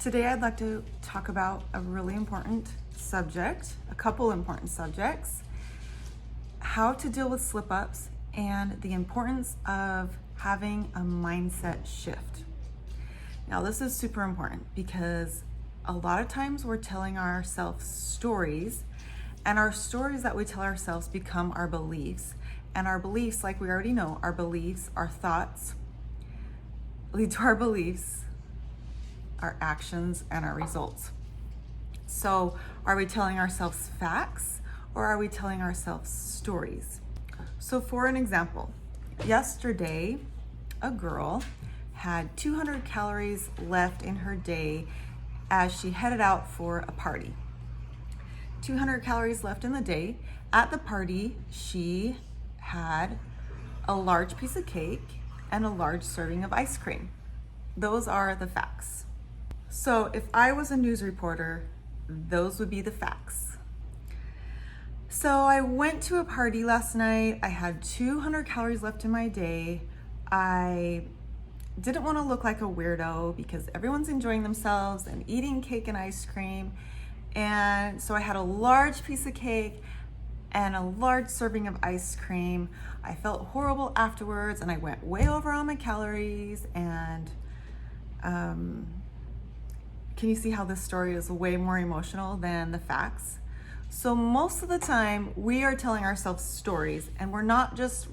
Today I'd like to talk about a really important subject, a couple important subjects, how to deal with slip-ups and the importance of having a mindset shift. Now this is super important because a lot of times we're telling ourselves stories, and our stories that we tell ourselves become our beliefs. And our beliefs, like we already know, our beliefs, our thoughts lead to our beliefs, our actions, and our results. So are we telling ourselves facts or are we telling ourselves stories? So for an example, yesterday a girl had 200 calories left in her day as she headed out for a party. 200 calories left in the day. At the party, she had a large piece of cake and a large serving of ice cream. Those are the facts. So if I was a news reporter, those would be the facts. So I went to a party last night. I had 200 calories left in my day. I didn't want to look like a weirdo because everyone's enjoying themselves and eating cake and ice cream. And so I had a large piece of cake and a large serving of ice cream. I felt horrible afterwards and I went way over on my calories. And can you see how this story is way more emotional than the facts? So most of the time we are telling ourselves stories and we're not just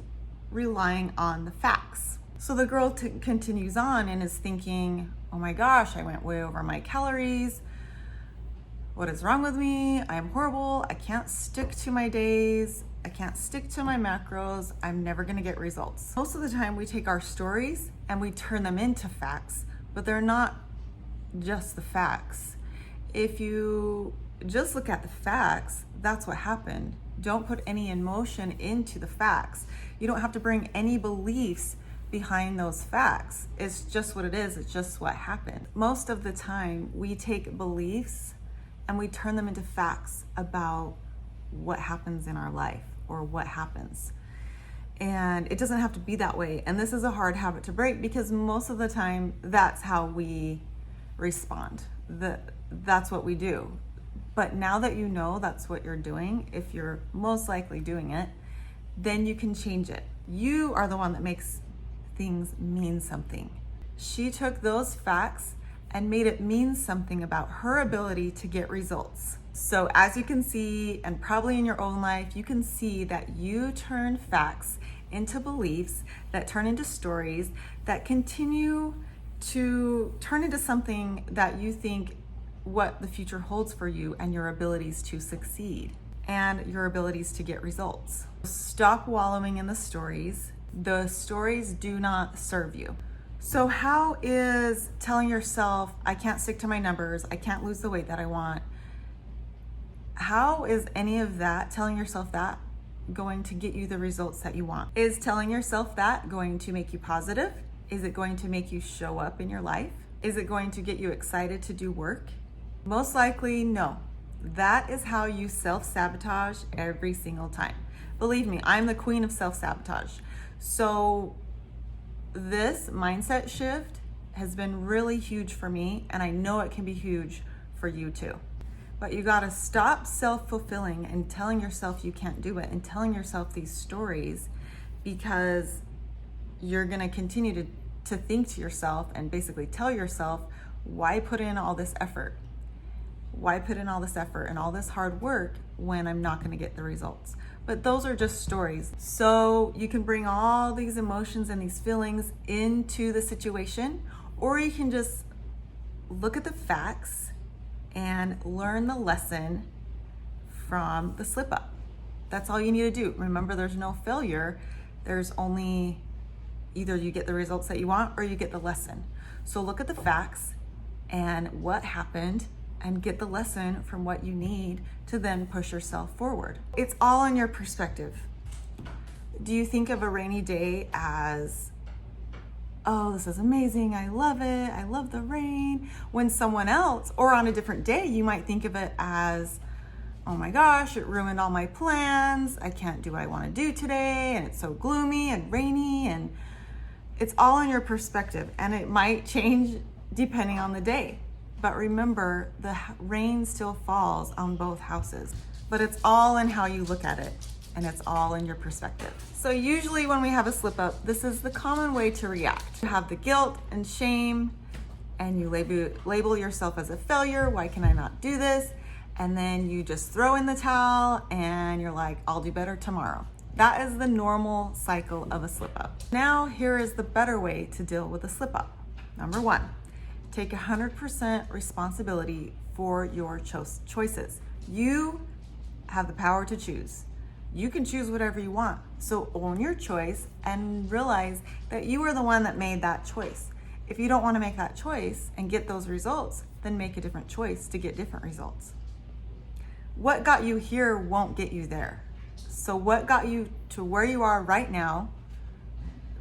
relying on the facts. So the girl continues on and is thinking, oh my gosh, I went way over my calories. What is wrong with me? I am horrible. I can't stick to my days. I can't stick to my macros. I'm never gonna get results. Most of the time we take our stories and we turn them into facts, but they're not just the facts. If you just look at the facts, that's what happened. Don't put any emotion into the facts. You don't have to bring any beliefs behind those facts. It's just what it is. It's just what happened. Most of the time we take beliefs and we turn them into facts about what happens in our life or what happens. And it doesn't have to be that way. And this is a hard habit to break because most of the time that's how we respond. That's what we do. But now that you know that's what you're doing, if you're most likely doing it, then you can change it. You are the one that makes things mean something. She took those facts and made it mean something about her ability to get results. So as you can see, and probably in your own life, you can see that you turn facts into beliefs that turn into stories that continue to turn into something that you think what the future holds for you and your abilities to succeed and your abilities to get results. Stop wallowing in the stories. The stories do not serve you. So how is telling yourself, I can't stick to my numbers, I can't lose the weight that I want, how is any of that, telling yourself that, going to get you the results that you want? Is telling yourself that going to make you positive? Is it going to make you show up in your life? Is it going to get you excited to do work? Most likely, no. That is how you self-sabotage every single time. Believe me, I'm the queen of self-sabotage. So this mindset shift has been really huge for me, and I know it can be huge for you too. But you gotta stop self-fulfilling and telling yourself you can't do it and telling yourself these stories, because you're gonna continue to think to yourself and basically tell yourself, why put in all this effort? Why put in all this effort and all this hard work when I'm not gonna get the results? But those are just stories. So you can bring all these emotions and these feelings into the situation, or you can just look at the facts and learn the lesson from the slip up. That's all you need to do. Remember, there's no failure. There's only either you get the results that you want or you get the lesson. So look at the facts and what happened and get the lesson from what you need to then push yourself forward. It's all in your perspective. Do you think of a rainy day as, oh, this is amazing, I love it, I love the rain? When someone else, or on a different day, you might think of it as, oh my gosh, it ruined all my plans, I can't do what I want to do today, and it's so gloomy and rainy, and it's all in your perspective, and it might change depending on the day. But remember, the rain still falls on both houses, but it's all in how you look at it, and it's all in your perspective. So usually when we have a slip up, this is the common way to react. You have the guilt and shame, and you label yourself as a failure. Why can I not do this? And then you just throw in the towel and you're like, I'll do better tomorrow. That is the normal cycle of a slip up. Now, here is the better way to deal with a slip up. Number one, take 100% responsibility for your choices. You have the power to choose. You can choose whatever you want. So own your choice and realize that you are the one that made that choice. If you don't want to make that choice and get those results, then make a different choice to get different results. What got you here won't get you there. So what got you to where you are right now,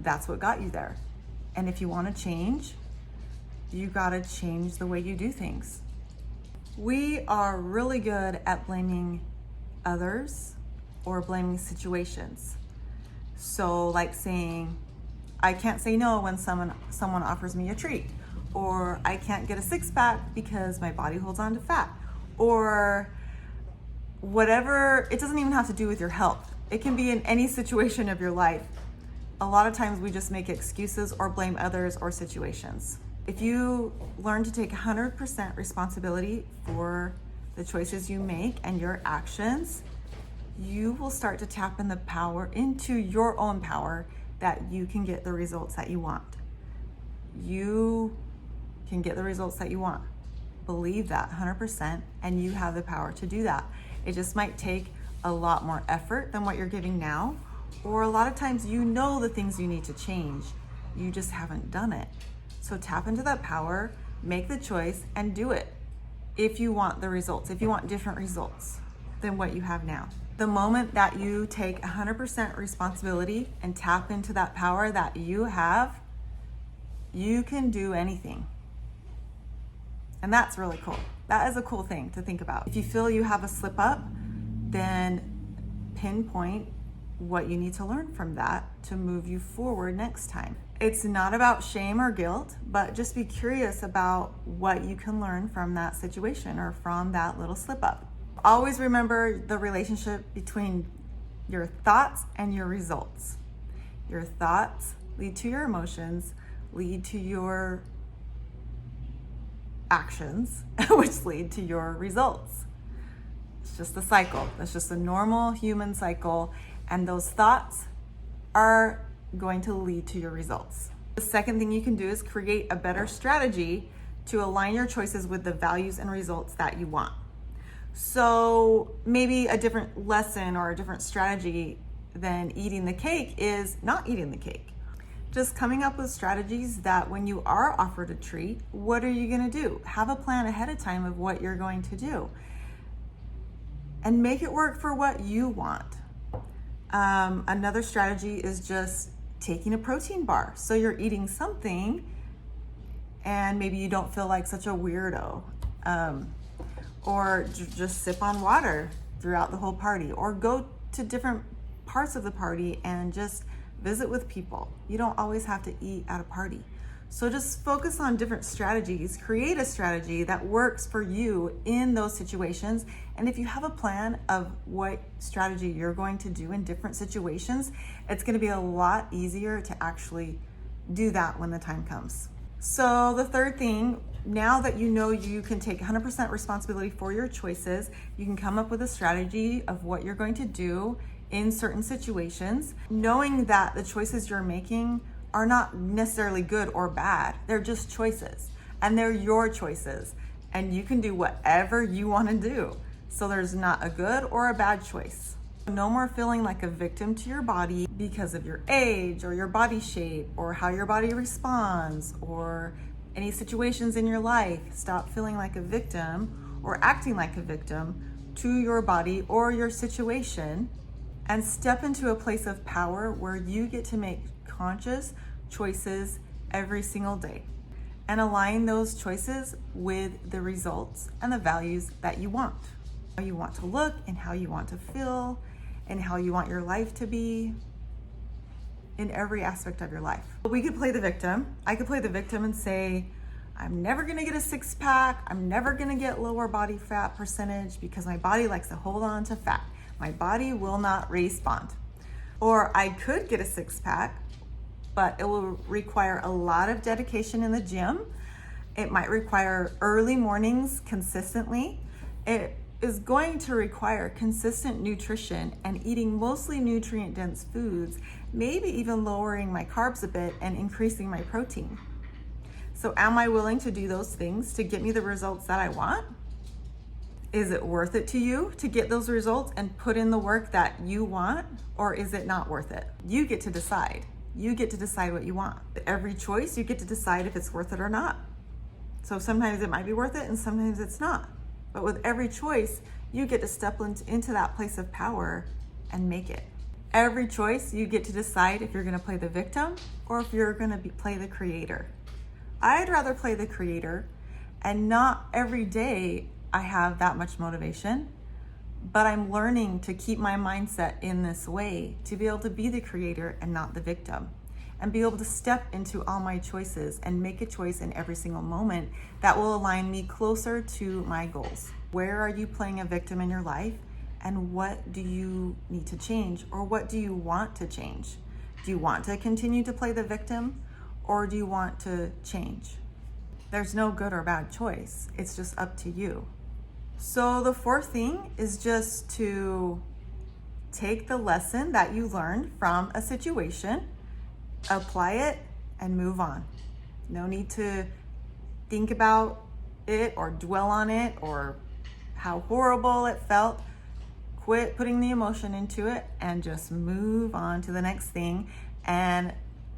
that's what got you there. And if you want to change, you got to change the way you do things. We are really good at blaming others or blaming situations. So like saying, I can't say no when someone offers me a treat, or I can't get a six-pack because my body holds on to fat, or whatever. It doesn't even have to do with your health. It can be in any situation of your life. A lot of times we just make excuses or blame others or situations. If you learn to take 100% responsibility for the choices you make and your actions, you will start to tap into your own power, that you can get the results that you want. You can get the results that you want. Believe that 100%, and you have the power to do that. It just might take a lot more effort than what you're giving now, or a lot of times you know the things you need to change, you just haven't done it. So tap into that power, make the choice, and do it if you want the results, if you want different results than what you have now. The moment that you take 100% responsibility and tap into that power that you have, you can do anything. And that's really cool. That is a cool thing to think about. If you feel you have a slip up, then pinpoint what you need to learn from that to move you forward next time. It's not about shame or guilt, but just be curious about what you can learn from that situation or from that little slip up. Always remember the relationship between your thoughts and your results. Your thoughts lead to your emotions, lead to your actions, which lead to your results. It's just a cycle. That's just a normal human cycle, and those thoughts are going to lead to your results. The second thing you can do is create a better strategy to align your choices with the values and results that you want. So maybe a different lesson or a different strategy than eating the cake is not eating the cake. Just coming up with strategies that when you are offered a treat, what are you going to do? Have a plan ahead of time of what you're going to do and make it work for what you want. Another strategy is just taking a protein bar. So you're eating something and maybe you don't feel like such a weirdo. Or just sip on water throughout the whole party, or go to different parts of the party and just visit with people. You don't always have to eat at a party. So just focus on different strategies, create a strategy that works for you in those situations. And if you have a plan of what strategy you're going to do in different situations, it's going to be a lot easier to actually do that when the time comes. So the third thing, now that you know you can take 100% responsibility for your choices, you can come up with a strategy of what you're going to do in certain situations, knowing that the choices you're making are not necessarily good or bad. They're just choices, and they're your choices, and you can do whatever you want to do. So there's not a good or a bad choice. No more feeling like a victim to your body because of your age or your body shape or how your body responds or any situations in your life. Stop feeling like a victim or acting like a victim to your body or your situation, and step into a place of power where you get to make conscious choices every single day and align those choices with the results and the values that you want. How you want to look and how you want to feel and how you want your life to be in every aspect of your life. We could play the victim. I could play the victim and say, I'm never gonna get a six pack. I'm never gonna get lower body fat percentage because my body likes to hold on to fat. My body will not respond. Or I could get a six pack, but it will require a lot of dedication in the gym. It might require early mornings consistently. It is going to require consistent nutrition and eating mostly nutrient dense foods, maybe even lowering my carbs a bit and increasing my protein. So am I willing to do those things to get me the results that I want? Is it worth it to you to get those results and put in the work that you want, or is it not worth it? You get to decide. You get to decide what you want. Every choice, you get to decide if it's worth it or not. So sometimes it might be worth it and sometimes it's not. But with every choice, you get to step into that place of power and make it. Every choice, you get to decide if you're gonna play the victim or if you're gonna play the creator. I'd rather play the creator, and not every day I have that much motivation, but I'm learning to keep my mindset in this way to be able to be the creator and not the victim, and be able to step into all my choices and make a choice in every single moment that will align me closer to my goals. Where are you playing a victim in your life, and what do you need to change, or what do you want to change? Do you want to continue to play the victim, or do you want to change? There's no good or bad choice. It's just up to you. So the fourth thing is just to take the lesson that you learned from a situation, apply it, and move on. No need to think about it or dwell on it or how horrible it felt. Quit putting the emotion into it and just move on to the next thing and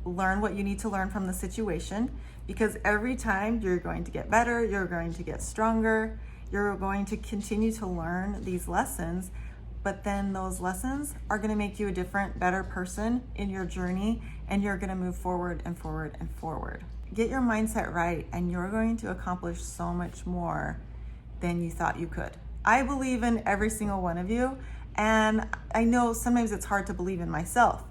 learn what you need to learn from the situation, because every time you're going to get better, you're going to get stronger, you're going to continue to learn these lessons, but then those lessons are going to make you a different, better person in your journey, and you're going to move forward and forward and forward. Get your mindset right, and you're going to accomplish so much more than you thought you could. I believe in every single one of you, and I know sometimes it's hard to believe in myself,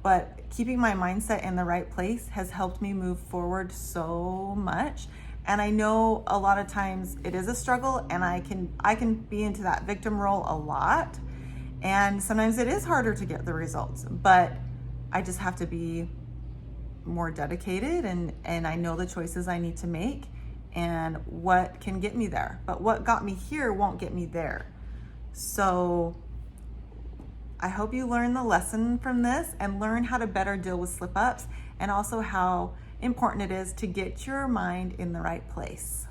but keeping my mindset in the right place has helped me move forward so much. And I know a lot of times it is a struggle, and I can be into that victim role a lot. And sometimes it is harder to get the results, but I just have to be more dedicated, and I know the choices I need to make and what can get me there. But what got me here won't get me there. So I hope you learn the lesson from this and learn how to better deal with slip-ups, and also how important it is to get your mind in the right place.